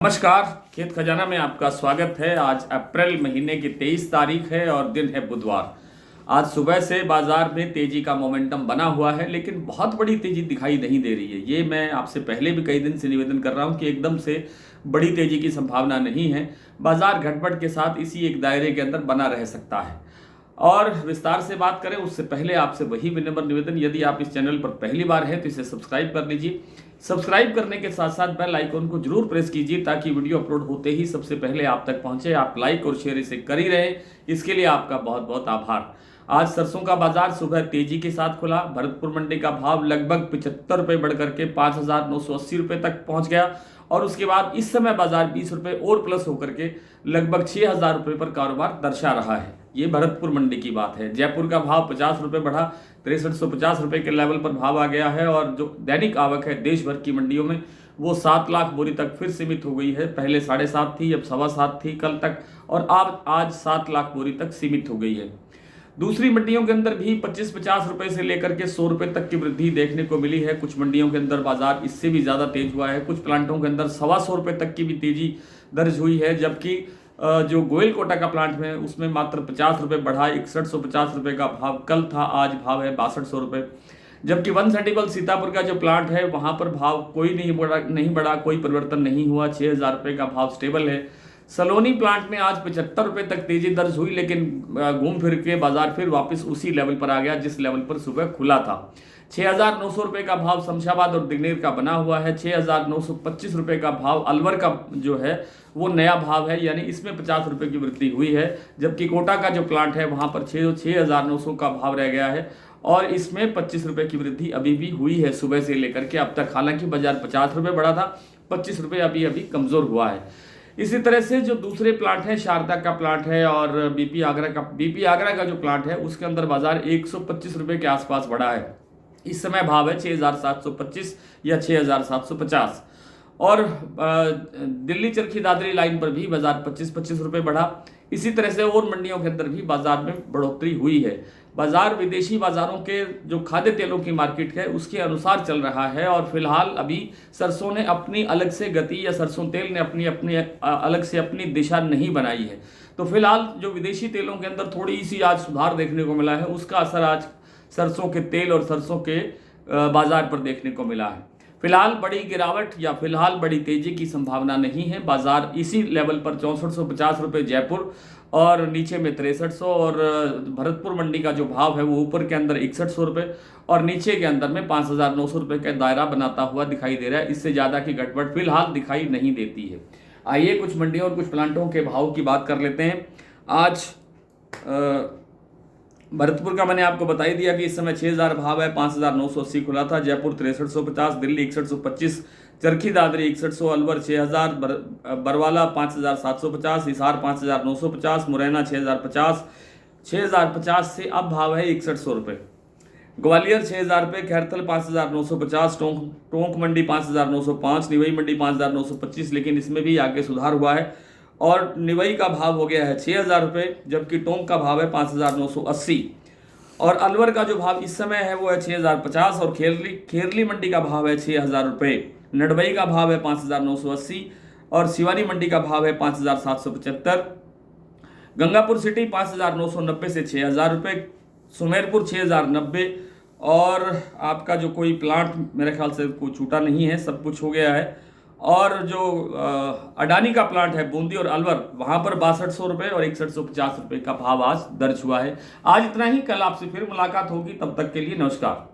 नमस्कार। खेत खजाना में आपका स्वागत है। आज अप्रैल महीने की 23 तारीख है और दिन है बुधवार। आज सुबह से बाजार में तेजी का मोमेंटम बना हुआ है, लेकिन बहुत बड़ी तेजी दिखाई नहीं दे रही है। ये मैं आपसे पहले भी कई दिन से निवेदन कर रहा हूं कि एकदम से बड़ी तेजी की संभावना नहीं है। बाजार घटबढ़ के साथ इसी एक दायरे के अंदर बना रह सकता है। और विस्तार से बात करें उससे पहले आपसे वही विनम्र निवेदन, यदि आप इस चैनल पर पहली बार हैं तो इसे सब्सक्राइब कर लीजिए। सब्सक्राइब करने के साथ साथ बेल आइकन को जरूर प्रेस कीजिए ताकि वीडियो अपलोड होते ही सबसे पहले आप तक पहुंचे। आप लाइक और शेयर इसे कर ही रहे, इसके लिए आपका बहुत बहुत आभार। आज सरसों का बाजार सुबह तेजी के साथ खुला। भरतपुर मंडी का भाव लगभग 75 रुपये बढ़कर के 5,980 रुपये तक पहुंच गया और उसके बाद इस समय बाजार 20 रुपये और प्लस होकर के लगभग 6,000 रुपये पर कारोबार दर्शा रहा है। ये भरतपुर मंडी की बात है। जयपुर का भाव 50 रुपये बढ़ा, 6350 रुपये के लेवल पर भाव आ गया है और जो दैनिक आवक है देश भर की मंडियों में वो 7 लाख बोरी तक फिर सीमित हो गई है। पहले 7.5 थी, अब 7.25 थी कल तक और आज 7 लाख बोरी तक सीमित हो गई है। दूसरी मंडियों के अंदर भी 25-50 रुपए से लेकर के 100 रुपए तक की वृद्धि देखने को मिली है। कुछ मंडियों के अंदर बाजार इससे भी ज्यादा तेज हुआ है। कुछ प्लांटों के अंदर 125 रुपए तक की भी तेजी दर्ज हुई है, जबकि जो गोयल कोटा का प्लांट है उसमें मात्र 50 रुपए बढ़ा। 6150 रुपए का भाव कल था, आज भाव है 6200 रुपए। जबकि वन सेंटिबल सीतापुर का जो प्लांट है वहां पर भाव कोई नहीं बढ़ा, कोई परिवर्तन नहीं हुआ। 6,000 रुपए का भाव स्टेबल है। सलोनी प्लांट में आज 75 रुपए तक तेजी दर्ज हुई, लेकिन घूम फिर के बाजार फिर वापस उसी लेवल पर आ गया जिस लेवल पर सुबह खुला था। 6,900 रुपए का भाव शमशाबाद और दिग्नेर का बना हुआ है। 6,925 रुपए का भाव अलवर का जो है वो नया भाव है, यानी इसमें 50 रुपए की वृद्धि हुई है। जबकि कोटा का जो प्लांट है वहां पर 6,900 का भाव रह गया है और इसमें 25 रुपए की वृद्धि अभी भी हुई है सुबह से लेकर के अब तक। हालांकि बाजार 50 रुपए बढ़ा था, 25 रुपए अभी कमजोर हुआ है। इसी तरह से जो दूसरे प्लांट है, शारदा का प्लांट है और बीपी आगरा का जो प्लांट है उसके अंदर बाजार 125 रुपए के आसपास बढ़ा है। इस समय भाव है 6,725 या 6,750। और दिल्ली चरखी दादरी लाइन पर भी बाजार 25-25 रुपए बढ़ा। इसी तरह से और मंडियों के अंदर भी बाजार में बढ़ोतरी हुई है। बाजार विदेशी बाजारों के जो खाद्य तेलों की मार्केट है उसके अनुसार चल रहा है और फिलहाल अभी सरसों ने अपनी अलग से गति या सरसों तेल ने अपनी अलग से अपनी दिशा नहीं बनाई है। तो फिलहाल जो विदेशी तेलों के अंदर थोड़ी सी आज सुधार देखने को मिला है, उसका असर आज सरसों के तेल और सरसों के बाजार पर देखने को मिला है। फिलहाल बड़ी गिरावट या फिलहाल बड़ी तेजी की संभावना नहीं है। बाजार इसी लेवल पर 6450 रुपये जयपुर और नीचे में 6300 और भरतपुर मंडी का जो भाव है वो ऊपर के अंदर 6100 रुपये और नीचे के अंदर में 5,900 रुपये का दायरा बनाता हुआ दिखाई दे रहा है। इससे ज़्यादा की गड़बड़ फिलहाल दिखाई नहीं देती है। आइए कुछ मंडियों और कुछ प्लांटों के भाव की बात कर लेते हैं। आज भरतपुर का मैंने आपको बता ही दिया कि इस समय 6,000 भाव है, 5,980 खुला था। जयपुर 6350, दिल्ली 6125, चरखी दादरी 6100, अलवर 6,000, बरवाला 5,750, हिसार 5,950, मुरैना 6,050, 6,050 से अब भाव है 6100 रुपये। ग्वालियर 6,000 रुपये, खैरथल 5,950, टोंक मंडी 5,905, निवई मंडी 5,925, लेकिन इसमें भी आगे सुधार हुआ है और निवई का भाव हो गया है 6,000 रुपये, जबकि टोंक का भाव है 5,980 और अलवर का जो भाव इस समय है वो है 6,050 और खेरली मंडी का भाव है 6,000 रुपये। नडवई का भाव है 5,980 और सिवानी मंडी का भाव है 5,775। गंगापुर सिटी 5,990 से 6,000 रुपये, सुमेरपुर 6,090 और आपका जो कोई प्लांट मेरे ख्याल से कोई छूटा नहीं है, सब कुछ हो गया है। और जो अडानी का प्लांट है बूंदी और अलवर वहां पर 6200 रुपये और 6150 रुपये का भाव आज दर्ज हुआ है। आज इतना ही, कल आपसे फिर मुलाकात होगी, तब तक के लिए नमस्कार।